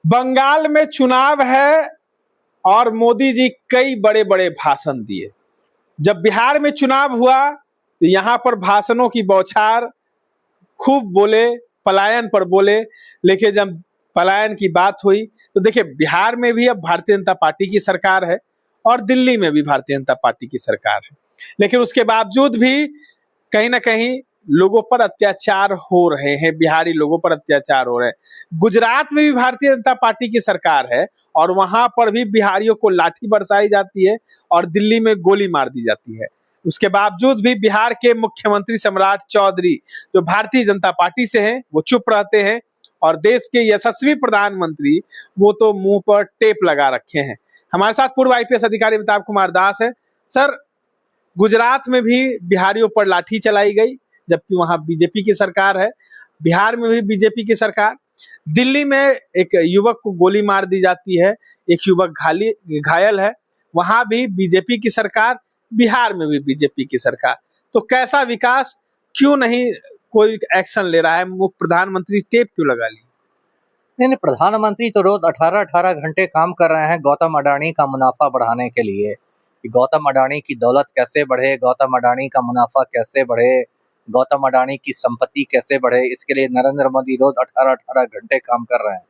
बंगाल में चुनाव है और मोदी जी कई बड़े बड़े भाषण दिए। जब बिहार में चुनाव हुआ तो यहां पर भाषणों की बौछार, खूब बोले, पलायन पर बोले, लेकिन जब पलायन की बात हुई तो देखिए बिहार में भी अब भारतीय जनता पार्टी की सरकार है और दिल्ली में भी भारतीय जनता पार्टी की सरकार है, लेकिन उसके बावजूद भी कहीं ना कहीं लोगों पर अत्याचार हो रहे हैं, बिहारी लोगों पर अत्याचार हो रहे हैं। गुजरात में भी भारतीय जनता पार्टी की सरकार है और वहां पर भी बिहारियों को लाठी बरसाई जाती है और दिल्ली में गोली मार दी जाती है। उसके बावजूद भी बिहार के मुख्यमंत्री सम्राट चौधरी जो भारतीय जनता पार्टी से हैं वो चुप रहते हैं और देश के यशस्वी प्रधानमंत्री वो तो मुंह पर टेप लगा रखे हैं। हमारे साथ पूर्व आईपीएस अधिकारी अमिताभ कुमार दास है। सर, गुजरात में भी बिहारियों पर लाठी चलाई गई जबकि वहां बीजेपी की सरकार है, बिहार में भी बीजेपी की सरकार, दिल्ली में एक युवक को गोली मार दी जाती है, एक युवक घायल है, वहां भी बीजेपी की सरकार, बिहार में भी बीजेपी की सरकार। तो कैसा विकास, क्यों नहीं कोई एक्शन ले रहा है? प्रधानमंत्री टेप क्यों लगा ली? नहीं, प्रधानमंत्री तो रोज 18-18 घंटे काम कर रहे हैं गौतम अडानी का मुनाफा बढ़ाने के लिए कि गौतम अडानी की दौलत कैसे बढ़े, गौतम अडानी का मुनाफा कैसे बढ़े, गौतम अडानी की संपत्ति कैसे बढ़े। इसके लिए नरेंद्र मोदी रोज 18-18 घंटे काम कर रहे हैं।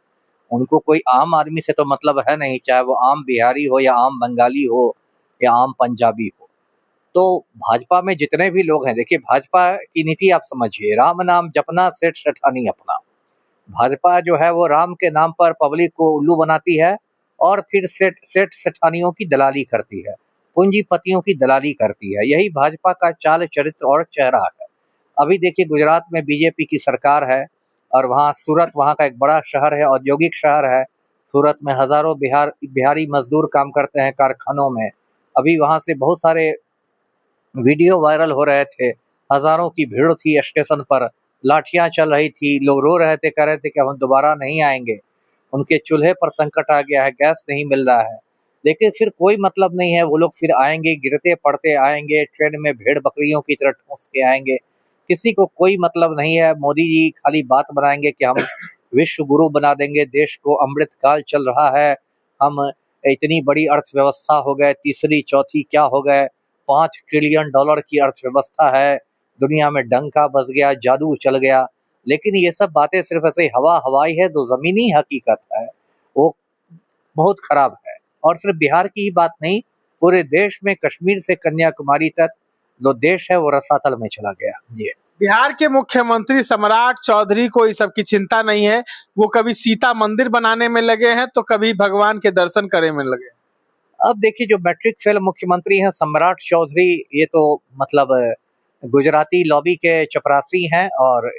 उनको कोई आम आदमी से तो मतलब है नहीं, चाहे वो आम बिहारी हो या आम बंगाली हो या आम पंजाबी हो। तो भाजपा में जितने भी लोग हैं, देखिए भाजपा की नीति आप समझिए, राम नाम जपना सेठ सेठानी अपना। भाजपा जो है वो राम के नाम पर पब्लिक को उल्लू बनाती है और फिर सेठ सेठानियों की दलाली करती है, पूंजीपतियों की दलाली करती है। यही भाजपा का चाल चरित्र और चेहरा है। अभी देखिए गुजरात में बीजेपी की सरकार है और वहाँ सूरत, वहाँ का एक बड़ा शहर है, औद्योगिक शहर है। सूरत में हजारों बिहारी मजदूर काम करते हैं कारखानों में। अभी वहाँ से बहुत सारे वीडियो वायरल हो रहे थे, हजारों की भीड़ थी स्टेशन पर, लाठियां चल रही थी, लोग रो रहे थे, कह रहे थे कि हम दोबारा नहीं आएंगे। उनके चूल्हे पर संकट आ गया है, गैस नहीं मिल रहा है, लेकिन फिर कोई मतलब नहीं है, वो लोग फिर आएंगे, गिरते पड़ते आएंगे, ट्रेन में भेड़ बकरियों की तरह ठूस के आएंगे। किसी को कोई मतलब नहीं है। मोदी जी खाली बात बनाएंगे कि हम विश्व गुरु बना देंगे देश को, अमृत काल चल रहा है, हम इतनी बड़ी अर्थव्यवस्था हो गए, तीसरी चौथी क्या हो गए, 5 ट्रिलियन डॉलर की अर्थव्यवस्था है, दुनिया में डंका बज गया, जादू चल गया। लेकिन ये सब बातें सिर्फ ऐसे हवाई है। जो जमीनी हकीकत है वो बहुत खराब है। और सिर्फ बिहार की ही बात नहीं, पूरे देश में कश्मीर से कन्याकुमारी तक जो देश है वो रसातल में चला गया। जी, बिहार के मुख्यमंत्री सम्राट चौधरी को इस सब की चिंता नहीं है। वो कभी सीता मंदिर बनाने में लगे हैं तो कभी भगवान के दर्शन करने में लगे। अब देखिए जो मैट्रिक फेल मुख्यमंत्री हैं सम्राट चौधरी, ये तो मतलब गुजराती लॉबी के चपरासी हैं और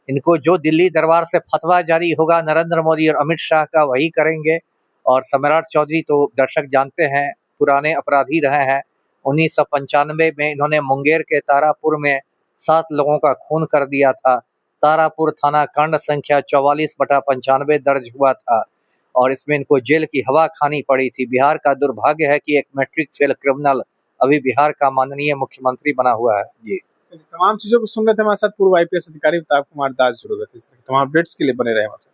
इनको जो दिल्ली दरबार से फतवा जारी होगा नरेंद्र मोदी और अमित शाह का वही करेंगे। और सम्राट चौधरी तो दर्शक जानते हैं पुराने अपराधी रहे हैं। 1995 में इन्होंने मुंगेर के तारापुर में 7 लोगों का खून कर दिया था। तारापुर थाना कांड संख्या 44/95 दर्ज हुआ था और इसमें इनको जेल की हवा खानी पड़ी थी। बिहार का दुर्भाग्य है कि एक मैट्रिक फेल क्रिमिनल अभी बिहार का माननीय मुख्यमंत्री बना हुआ है। जी, तमाम चीजों को सुन रहे थे। हमारे साथ पूर्व आईपीएस अधिकारी अमिताभ कुमार दास जुड़ गए थे। तमाम अपडेट्स के लिए बने रहे हमारे साथ।